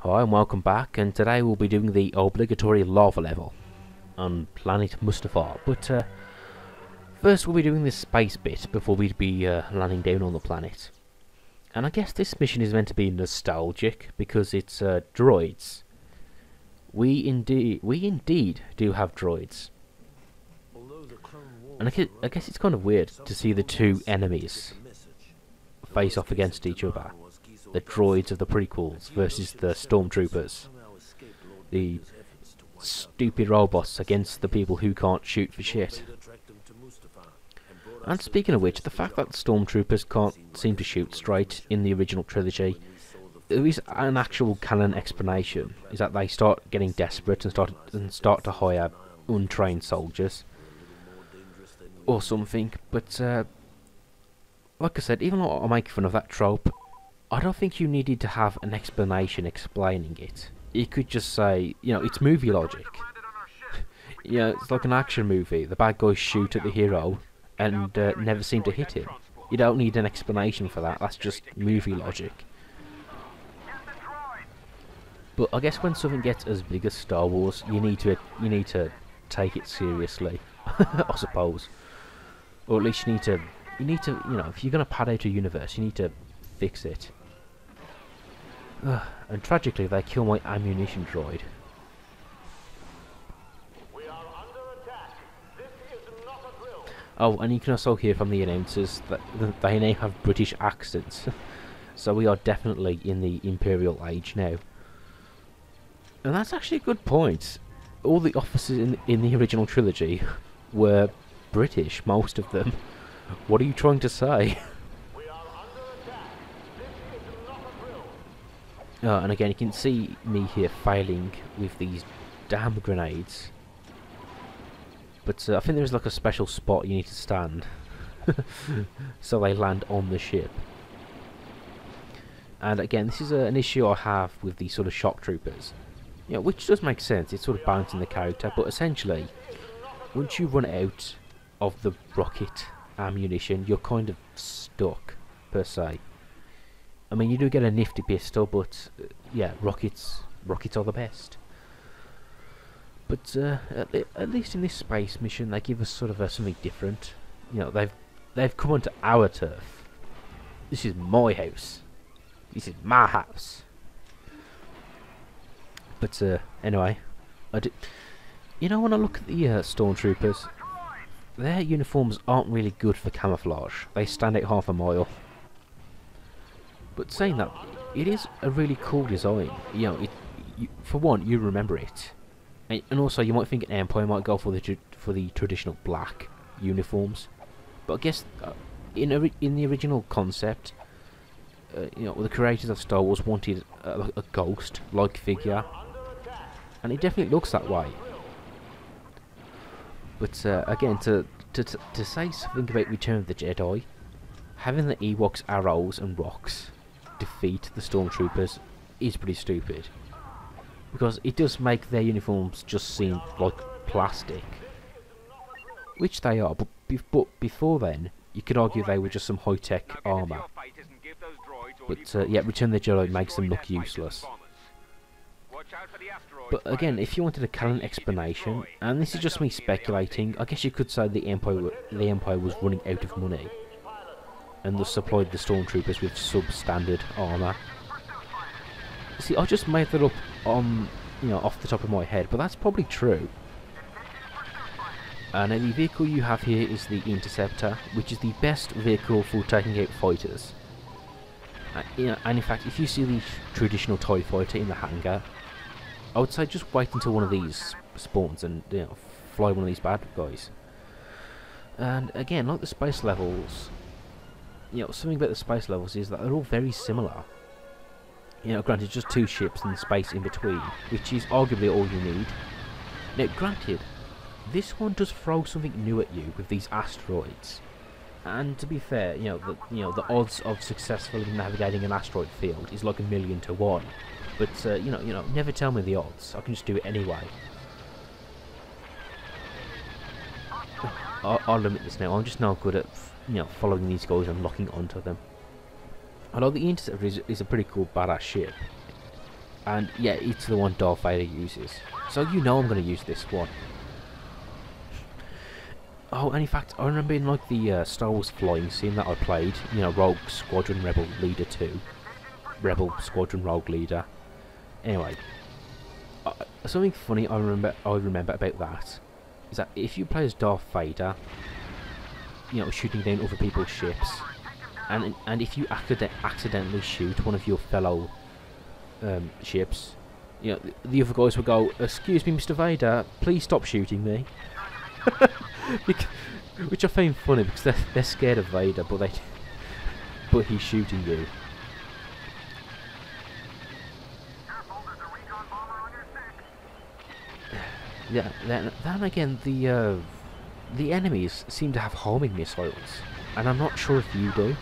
Hi and welcome back, and today we'll be doing the obligatory lava level on planet Mustafar. But first we'll be doing this space bit before we'd be landing down on the planet. And I guess this mission is meant to be nostalgic because it's droids. We indeed do have droids. And I guess it's kind of weird to see the two enemies face off against each other. The droids of the prequels versus the stormtroopers. The stupid robots against the people who can't shoot for shit. And speaking of which, the fact that the stormtroopers can't seem to shoot straight in the original trilogy, there is an actual canon explanation, is that they start getting desperate and start to hire untrained soldiers. Or something, but like I said, even though I make fun of that trope, I don't think you needed to have an explanation explaining it. You could just say, you know, it's movie logic. You know, it's like an action movie. The bad guys shoot at the hero and never seem to hit him. You don't need an explanation for that. That's just movie logic. But I guess when something gets as big as Star Wars, you need to take it seriously, I suppose. Or at least you need to, you know, if you're gonna pad out a universe, you need to fix it. And tragically, they kill my ammunition droid. We are under attack. This is not a drill. Oh, and you can also hear from the announcers that they now have British accents. So we are definitely in the Imperial Age now. And that's actually a good point. All the officers in the original trilogy were British, most of them. What are you trying to say? And again, you can see me here failing with these damn grenades. But I think there's like a special spot you need to stand. So they land on the ship. And again, this is an issue I have with these sort of shock troopers. You know, which does make sense, it's sort of balancing the character, but essentially, once you run out of the rocket ammunition, you're kind of stuck, per se. I mean, you do get a nifty pistol, but yeah, rockets are the best. But at least in this space mission, they give us sort of something different. You know, they've come onto our turf. This is my house. This is my house. But anyway, you know, when I look at the stormtroopers, their uniforms aren't really good for camouflage. They stand out half a mile. But saying that, it is a really cool design. You know, for one, you remember it, and also you might think an Empire might go for the traditional black uniforms. But I guess in the original concept, you know, the creators of Star Wars wanted a ghost-like figure, and it definitely looks that way. But again, to say something about Return of the Jedi, having the Ewoks' arrows and rocks defeat the stormtroopers is pretty stupid, because it does make their uniforms just seem like plastic, which they are, but before then you could argue they were just some high-tech armour. But yeah, Return of the Jedi makes them look useless. But again, if you wanted a canon explanation, and this is just me speculating, I guess you could say the Empire was running out of money and thus supplied the stormtroopers with substandard armour. See, I just made that up on, you know, off the top of my head, but that's probably true. And the vehicle you have here is the Interceptor, which is the best vehicle for taking out fighters. You know, and in fact, if you see the traditional TIE fighter in the hangar, I would say just wait until one of these spawns and, you know, fly one of these bad guys. And again, like the space levels, you know, something about the space levels is that they're all very similar. You know, granted, just two ships and space in between, which is arguably all you need. Now, granted, this one does throw something new at you with these asteroids. And to be fair, you know, the odds of successfully navigating an asteroid field is like 1,000,000 to 1. But you know, never tell me the odds. I can just do it anyway. I'll limit this now. I'm just not good at, you know, following these guys and locking onto them. Although the Interceptor is a pretty cool badass ship. And yeah, it's the one Darth Vader uses. So you know I'm going to use this one. Oh, and in fact, I remember in like the Star Wars flying scene that I played, you know, Rogue Squadron Rebel Leader 2. Rebel Squadron Rogue Leader. Anyway, something funny I remember about that is that if you play as Darth Vader, you know, shooting down other people's ships, and if you accidentally shoot one of your fellow ships, you know, the other guys will go, "Excuse me, Mr. Vader, please stop shooting me." Which I find funny because they're scared of Vader, but he's shooting you. Yeah. Then again, the enemies seem to have homing missiles, and I'm not sure if you do.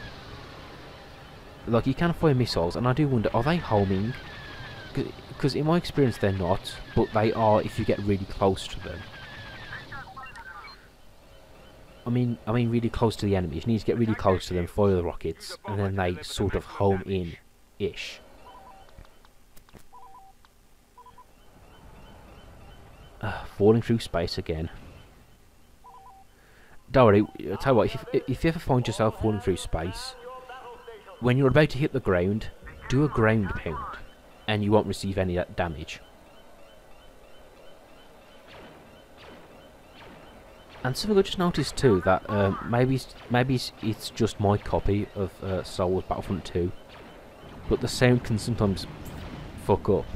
Like, you can fire missiles, and I do wonder, are they homing? Because in my experience they're not, but they are if you get really close to them. I mean really close to the enemies. You need to get really close to them, fire the rockets, and then they sort of home in-ish. Falling through space again. Don't worry, I'll tell you what, if you ever find yourself falling through space, when you're about to hit the ground, do a ground pound, and you won't receive any damage. And something I just noticed too, that maybe it's just my copy of Star Wars Battlefront 2, but the sound can sometimes fuck up.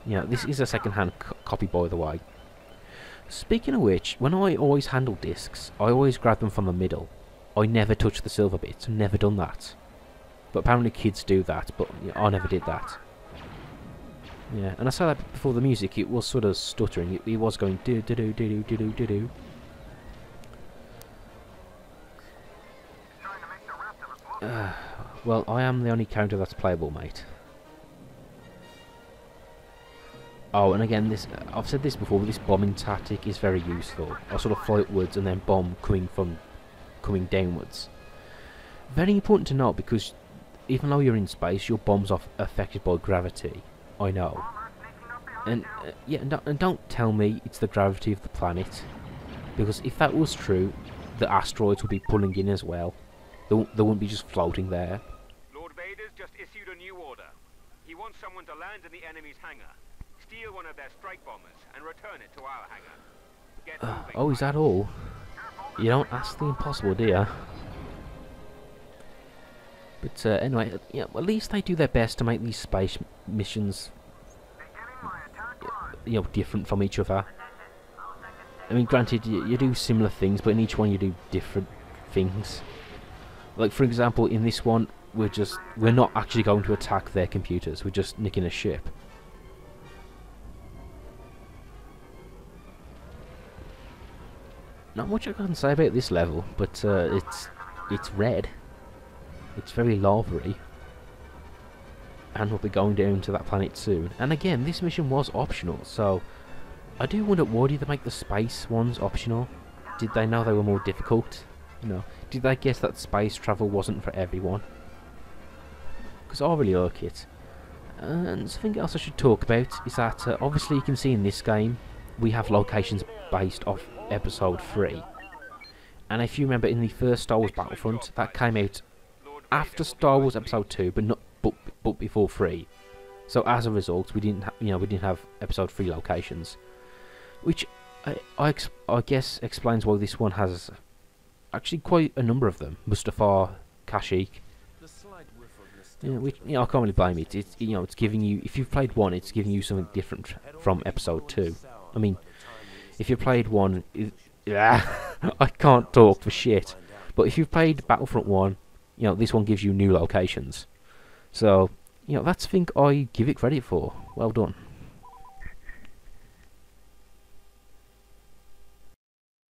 Yeah, this is a second-hand copy, by the way. Speaking of which, when I always handle discs, I always grab them from the middle. I never touch the silver bits. I've never done that. But apparently kids do that, but I never did that. Yeah, and I saw that before the music, it was sort of stuttering. It was going do-do-do-do-do-do-do-do. Well, I am the only character that's playable, mate. Oh, and again, I've said this before, but this bombing tactic is very useful. I'll sort of fly upwards and then bomb coming downwards. Very important to note, because even though you're in space, your bombs are affected by gravity. I know. And yeah, and don't tell me it's the gravity of the planet, because if that was true, the asteroids would be pulling in as well. They wouldn't be just floating there. Lord Vader's just issued a new order. He wants someone to land in the enemy's hangar, steal one of their strike bombers, and return it to our hangar. Get moving. Oh, is that all? You don't ask the impossible, do you? But anyway, yeah, at least they do their best to make these space missions, you know, different from each other. I mean, granted, you do similar things, but in each one you do different things. Like, for example, in this one, we're not actually going to attack their computers. We're just nicking a ship. Not much I can say about this level, but it's red. It's very lavary, and we'll be going down to that planet soon. And again, this mission was optional, so I do wonder, why did they make the space ones optional? Did they know they were more difficult? You know, did they guess that space travel wasn't for everyone? Because I really like it. And something else I should talk about is that obviously you can see in this game we have locations based off Episode 3. And if you remember, in the first Star Wars Battlefront, that came out after Star Wars Episode 2, but before 3. So as a result, we didn't have Episode 3 locations, which I guess explains why this one has actually quite a number of them. Mustafar, Kashyyyk. Which, I can't really blame it. It's giving you, if you've played one, it's giving you something different from Episode 2. I mean, if you played one, I can't talk for shit. But if you've played Battlefront 1, this one gives you new locations. So, that's the thing I give it credit for. Well done.